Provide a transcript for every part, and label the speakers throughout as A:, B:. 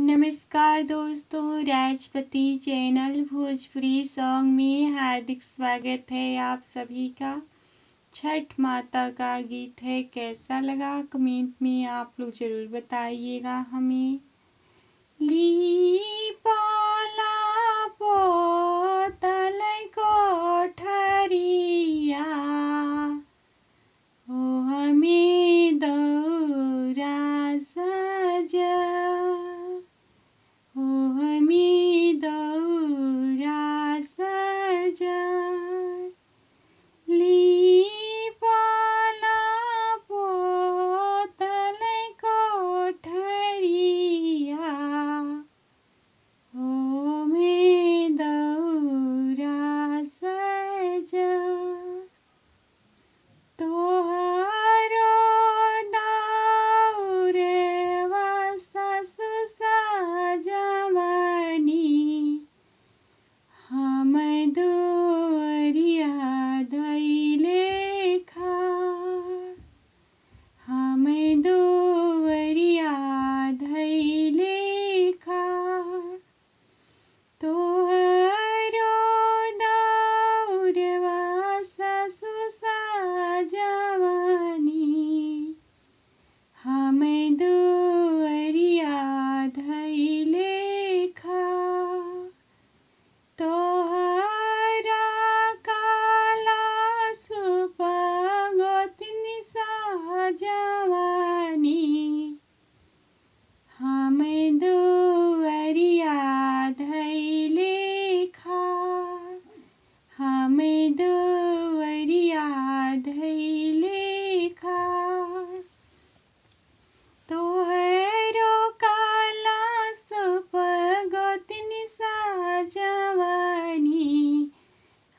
A: नमस्कार दोस्तों, Rajpati channel Bhojpuri song में हार्दिक स्वागत है आप सभी का। छठ माता का गीत है, कैसा लगा कमेंट में आप लोग ज़रूर बताइएगा हमें। ली पाला पोतल कोठरिया ओ हमें दौरा सजा ओ हमें दौरा सजा ली पाला पोतल कोठरिया ओ में दौरा सजा तोहरो दौरवा सासु सजवनी हम दुअरिया धइले खाड़ हम दुअरिया धइले खाड़ तोहरो दौरवा सासु सजवनी हम दुअरिया धइले खाड़ तोहरा काला सुपगोतनी सजवनी हम दुअरिया धइले खाड़ हम दुअरिया धइले खाड़ तोहरो काला सुपगोतनी सजवनी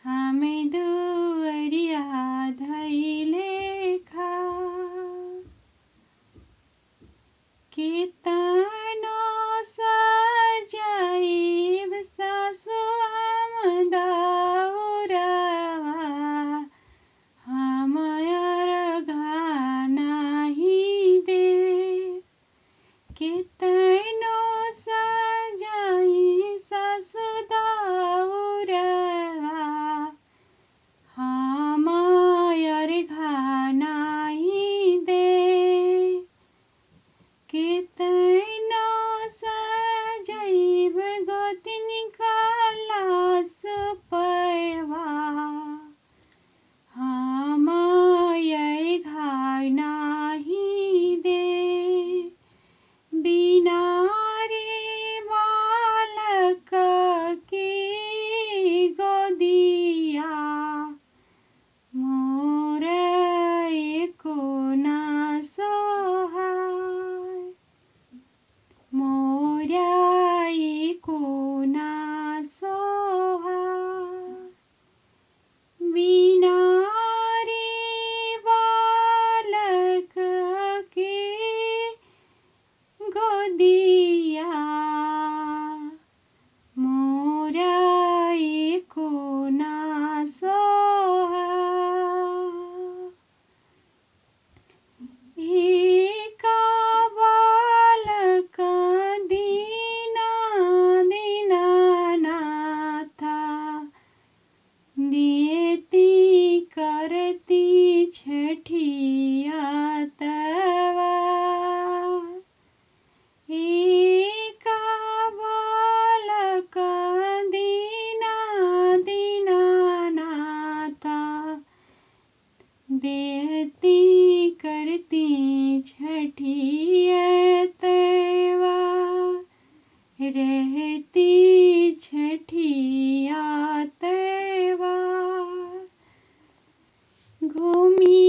A: हम दुअरिया धइले खाड़ केतनो सजाइब सासु हम दौरवा हमार नाही दे केतनो सजाई सासु दौरवा हमार नाही दे केतनो सजाइब गोतनी काला सुपवा हमार नाही दे बिना रे बालक के गोदिया मोर एको ना सोहाय मोर एको ना सोहाय बिना रे बालक के गोदिया मोर एको ना सोहाय एका बालक दीना दीनानाथा देती करती छठिया तवा एका बालक दीना दीनानाथा देती करती छठिया तवा रहती छठिया तवा घूमी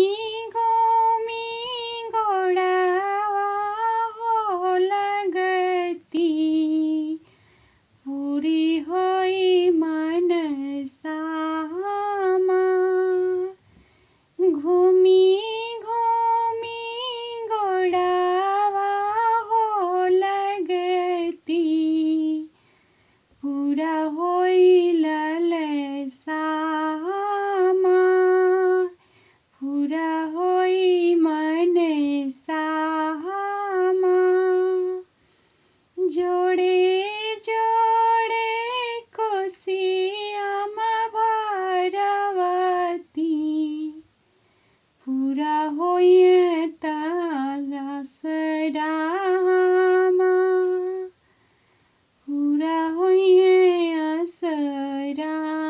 A: घूमी घोड़ावा हो लगती पूरी होई मनसा घूमी घूमी घोड़ावा हो लगती पूरा जोड़े जोड़े कोसियाम भरवती पूरा होइए तारा सरामा पूरा होइए असरामा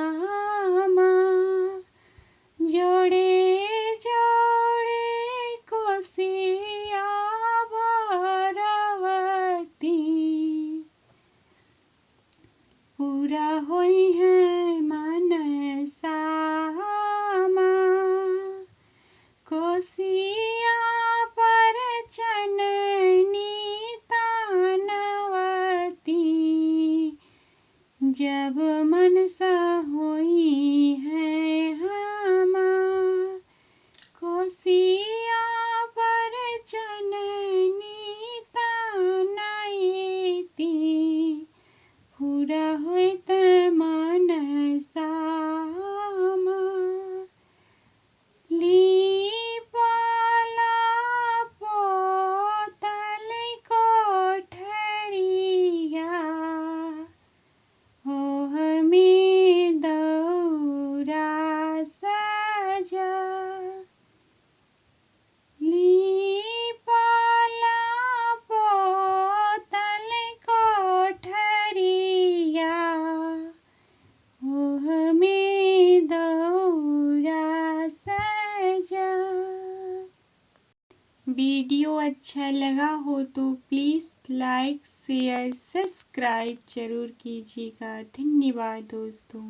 A: जोड़े जोड़े कोसिया भरवती पूरा होई है मनसामा कोसिया पर चननी तानवती जब मनसा होई है हमा कोसिया पर चननी तानाईती पूरा होइत मनसामा लीपाला पोतल कोठरिया ओह में दौरा सजा लीपाला पोतल कोठरिया ओह में दौरा सजा। वीडियो अच्छा लगा हो तो प्लीज़ लाइक शेयर सब्सक्राइब जरूर कीजिएगा। धन्यवाद दोस्तों।